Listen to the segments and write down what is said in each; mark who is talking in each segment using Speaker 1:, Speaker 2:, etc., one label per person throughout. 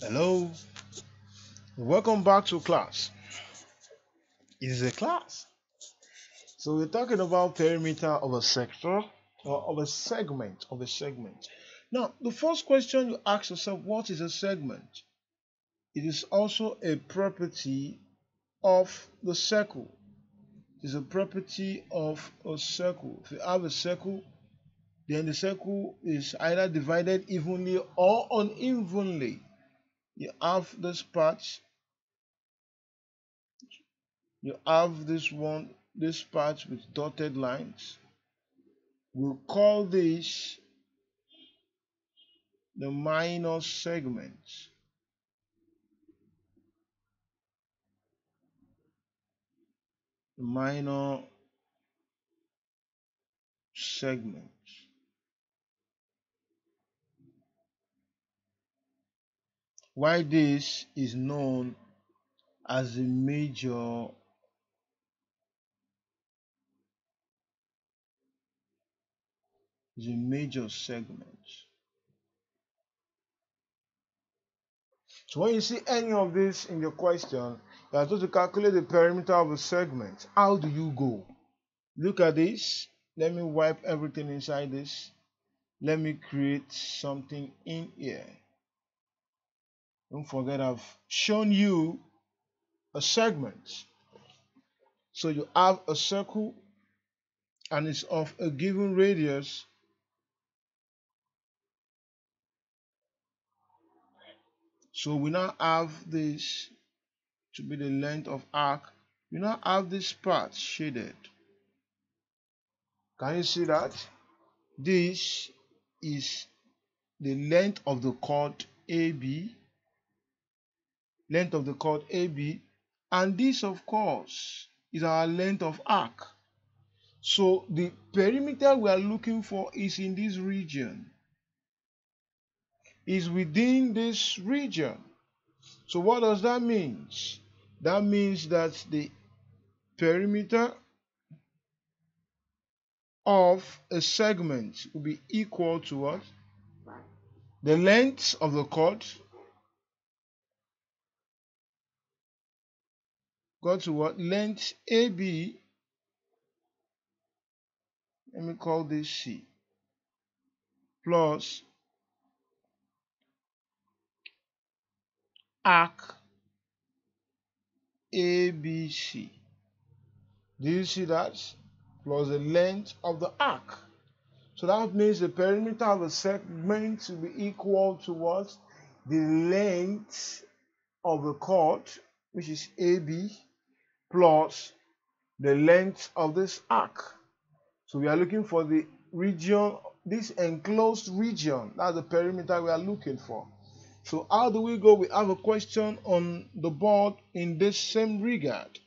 Speaker 1: Hello, welcome back to class. It is a class. So we're talking about perimeter of a sector or of a segment. Now, the first question you ask yourself, what is a segment? It is also a property of the circle. It is a property of a circle. If you have a circle, then the circle is either divided evenly or unevenly. You have this part, you have this part with dotted lines. We'll call this the minor segment. The minor segment. Why this is known as the major segment. So when you see any of this in your question, you are supposed to calculate the perimeter of a segment. How do you go? Look at this. Let me wipe everything inside this. Let me create something in here. Don't forget I've shown you a segment. So you have a circle and it's of a given radius. So we now have this to be the length of arc. We now have this part shaded. Can you see that? This is the length of the chord AB, and this, of course, is our length of arc. So the perimeter we are looking for is in this region, is within this region. So what does that mean? That means that the perimeter of a segment will be equal to what? The length of the chord got to what? Length AB, let me call this C, plus arc ABC. Do you see that? Plus the length of the arc. So that means the perimeter of a segment will be equal to what? The length of the chord, which is AB, plus the length of this arc. So we are looking for the region, this enclosed region. That's the perimeter we are looking for. So how do we go? We have a question on the board in this same regard.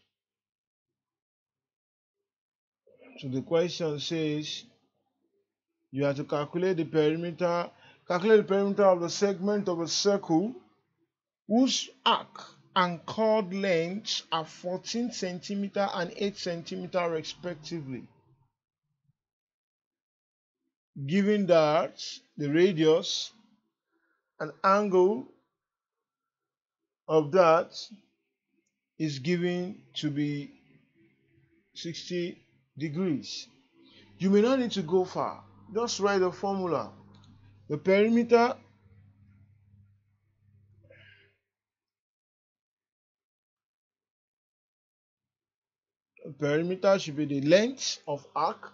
Speaker 1: So the question says you have to calculate the perimeter of the segment of a circle whose arc and chord lengths are 14 centimeter and 8 centimeter respectively. Given that the radius and angle of that is given to be 60 degrees. You may not need to go far. Just write the formula. The perimeter should be the length of arc,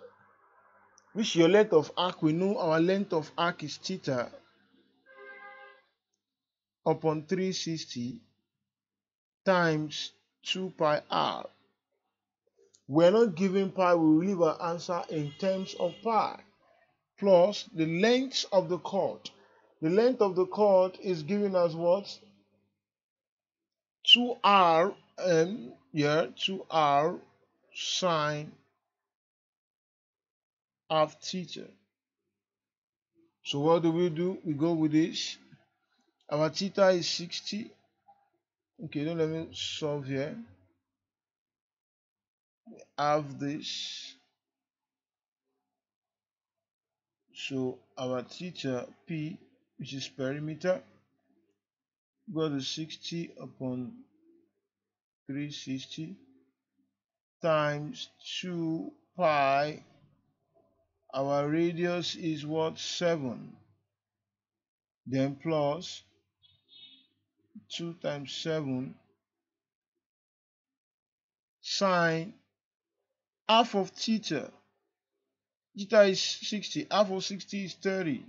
Speaker 1: which your length of arc, we know our length of arc is theta upon 360 times 2 pi r. We're not given pi, we will leave our answer in terms of pi, plus the length of the chord. The length of the chord is given as what? 2r here, 2r sine of theta. So what do? We go with this. Our theta is 60. Okay, don't let me solve here. Have this. So our theta P, which is perimeter, Go to 60 upon 360 times 2 pi. Our radius is what? 7. Then plus 2 times 7 sine half of theta. Theta is 60. Half of 60 is 30.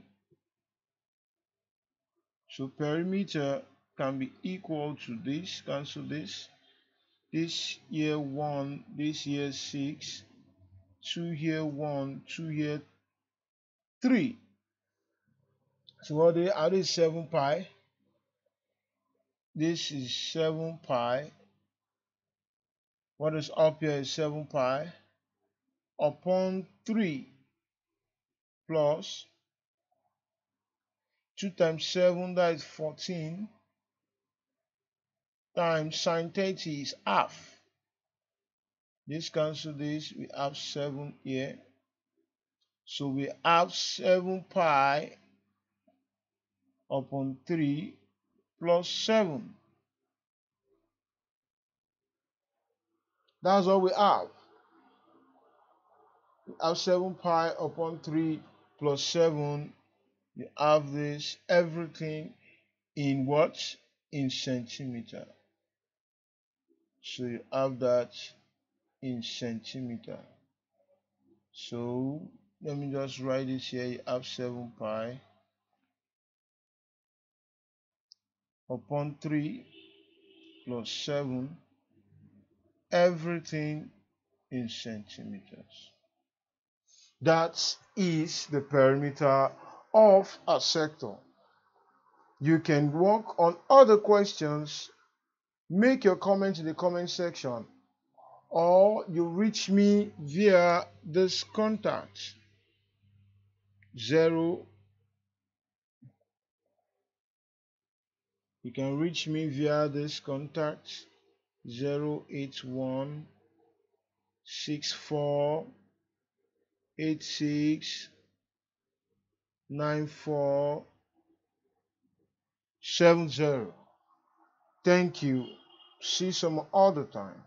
Speaker 1: So perimeter can be equal to this. Cancel this. This here 1, this here 6, 2 here 1, 2 here 3. So what are they 7 pi? This is 7 pi. What is up here is 7 pi upon 3 plus 2 times 7, that is 14, times sine 30 is half. This cancel this, we have 7 here. So we have 7 pi upon 3 plus 7. That's what we have. We have 7 pi upon 3 plus 7. You have this, everything in what? In centimeter. So you have that in centimeter. So let me just write this here. You have 7 pi upon 3 plus 7, everything in centimeters. That is the perimeter of a sector. You can work on other questions. Make your comment in the comment section, or you reach me via this contact 0. You can reach me via this contact 081 64 86 94 70. Thank you. See you some other time.